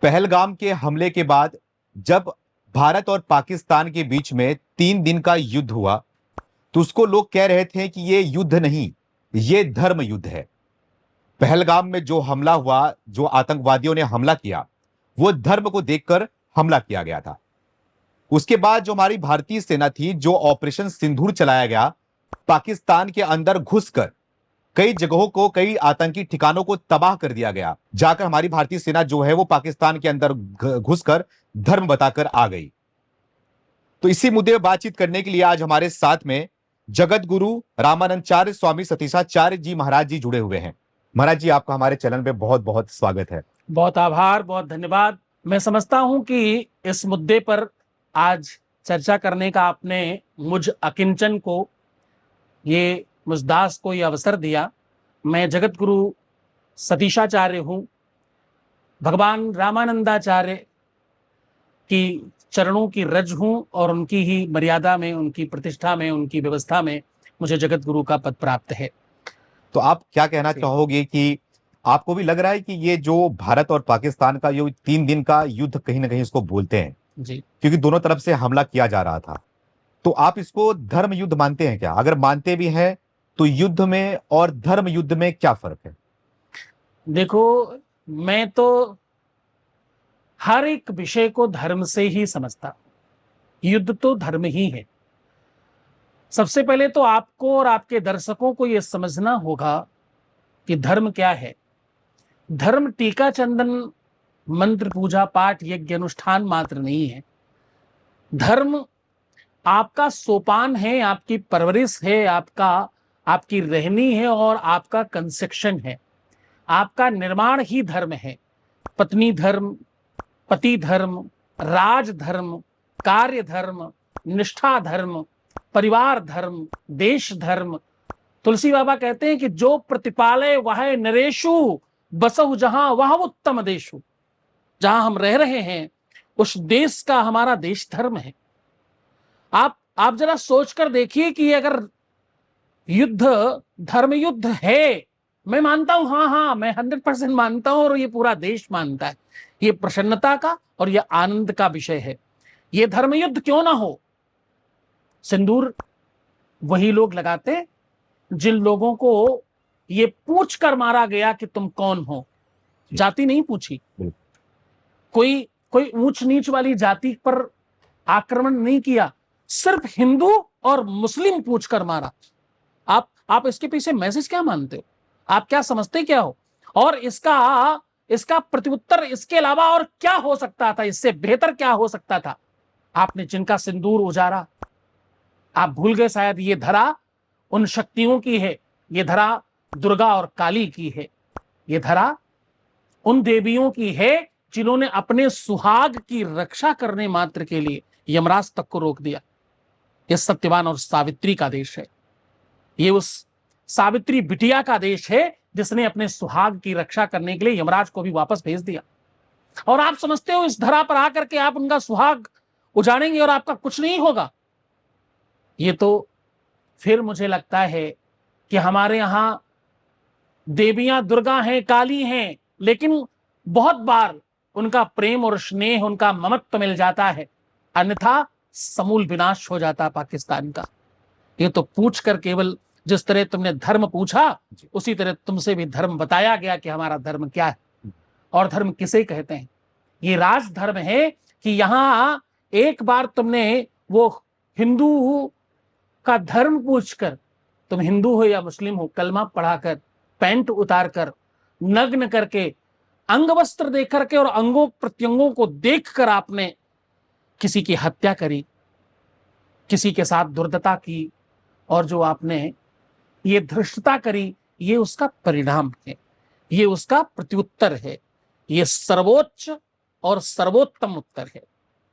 पहलगाम के हमले के बाद जब भारत और पाकिस्तान के बीच में 3 दिन का युद्ध हुआ तो उसको लोग कह रहे थे कि ये युद्ध नहीं, ये धर्म युद्ध है। पहलगाम में जो हमला हुआ, जो आतंकवादियों ने हमला किया, वो धर्म को देखकर हमला किया गया था। उसके बाद जो हमारी भारतीय सेना थी, जो ऑपरेशन सिंदूर चलाया गया, पाकिस्तान के अंदर घुसकर कई जगहों को, कई आतंकी ठिकानों को तबाह कर दिया गया। जाकर हमारी भारतीय सेना जो है वो पाकिस्तान के अंदर घुसकर धर्म बताकर आ गई। तो इसी मुद्दे पर बातचीत करने के लिए आज हमारे साथ में जगत गुरु रामानंदाचार्य स्वामी सतीशाचार्य जी महाराज जी जुड़े हुए हैं। महाराज जी, आपका हमारे चैनल पे बहुत बहुत स्वागत है। बहुत आभार, बहुत धन्यवाद। मैं समझता हूं कि इस मुद्दे पर आज चर्चा करने का आपने मुझ अकिंचन को, ये मुझदास को ये अवसर दिया। मैं जगत गुरु सतीशाचार्य हूं, भगवान रामानंदाचार्य की चरणों की रज हूं और उनकी ही मर्यादा में, उनकी प्रतिष्ठा में, उनकी व्यवस्था में मुझे जगत गुरु का पद प्राप्त है। तो आप क्या कहना चाहोगे कि आपको भी लग रहा है कि ये जो भारत और पाकिस्तान का ये 3 दिन का युद्ध कहीं ना कहीं इसको बोलते हैं जी, क्योंकि दोनों तरफ से हमला किया जा रहा था, तो आप इसको धर्म युद्ध मानते हैं क्या? अगर मानते भी हैं तो युद्ध में और धर्म युद्ध में क्या फर्क है? देखो, मैं तो हर एक विषय को धर्म से ही समझता हूं। युद्ध तो धर्म ही है। सबसे पहले तो आपको और आपके दर्शकों को यह समझना होगा कि धर्म क्या है। धर्म टीका चंदन, मंत्र, पूजा पाठ, यज्ञ अनुष्ठान मात्र नहीं है। धर्म आपका सोपान है, आपकी परवरिश है, आपकी रहनी है और आपका कंस्ट्रक्शन है। आपका निर्माण ही धर्म है। पत्नी धर्म, पति धर्म, राज धर्म, कार्य धर्म, निष्ठा धर्म, परिवार धर्म, देश धर्म। तुलसी बाबा कहते हैं कि जो प्रतिपालय वह नरेशु, बसहु जहां वह उत्तम देशु। जहां हम रह रहे हैं उस देश का हमारा देश धर्म है। आप जरा सोचकर देखिए कि अगर युद्ध धर्म युद्ध है, मैं मानता हूं, हाँ, मैं 100% मानता हूं और ये पूरा देश मानता है। ये प्रसन्नता का और ये आनंद का विषय है। ये धर्म युद्ध क्यों ना हो। सिंदूर वही लोग लगाते जिन लोगों को ये पूछ कर मारा गया कि तुम कौन हो। जाति नहीं पूछी, कोई ऊंच नीच वाली जाति पर आक्रमण नहीं किया, सिर्फ हिंदू और मुस्लिम पूछकर मारा। आप इसके पीछे मैसेज क्या मानते हो? आप क्या समझते क्या हो? और इसका प्रत्युत्तर इसके अलावा और क्या हो सकता था? इससे बेहतर क्या हो सकता था? आपने जिनका सिंदूर उजाड़ा, आप भूल गए शायद ये धरा उन शक्तियों की है। ये धरा दुर्गा और काली की है। ये धरा उन देवियों की है जिन्होंने अपने सुहाग की रक्षा करने मात्र के लिए यमराज तक को रोक दिया। ये सत्यवान और सावित्री का देश है। ये उस सावित्री बिटिया का देश है जिसने अपने सुहाग की रक्षा करने के लिए यमराज को भी वापस भेज दिया। और आप समझते हो इस धरा पर आकर के आप उनका सुहाग उजाड़ेंगे और आपका कुछ नहीं होगा? ये तो फिर मुझे लगता है कि हमारे यहां देवियां दुर्गा हैं, काली हैं, लेकिन बहुत बार उनका प्रेम और स्नेह, उनका ममत्व मिल जाता है, अन्यथा समूल विनाश हो जाता पाकिस्तान का। ये तो पूछ कर, केवल जिस तरह तुमने धर्म पूछा उसी तरह तुमसे भी धर्म बताया गया कि हमारा धर्म क्या है और धर्म किसे कहते हैं। ये राज धर्म है कि यहां एक बार तुमने वो हिंदू का धर्म पूछकर, तुम हिंदू हो या मुस्लिम हो, कलमा पढ़ाकर, पैंट उतारकर, नग्न करके, अंग वस्त्र देख करके और अंगों प्रत्यंगों को देखकर आपने किसी की हत्या करी, किसी के साथ दुर्दता की, और जो आपने ये धृष्टता करी, ये उसका परिणाम है, ये उसका प्रत्युत्तर है। ये सर्वोच्च और सर्वोत्तम उत्तर है।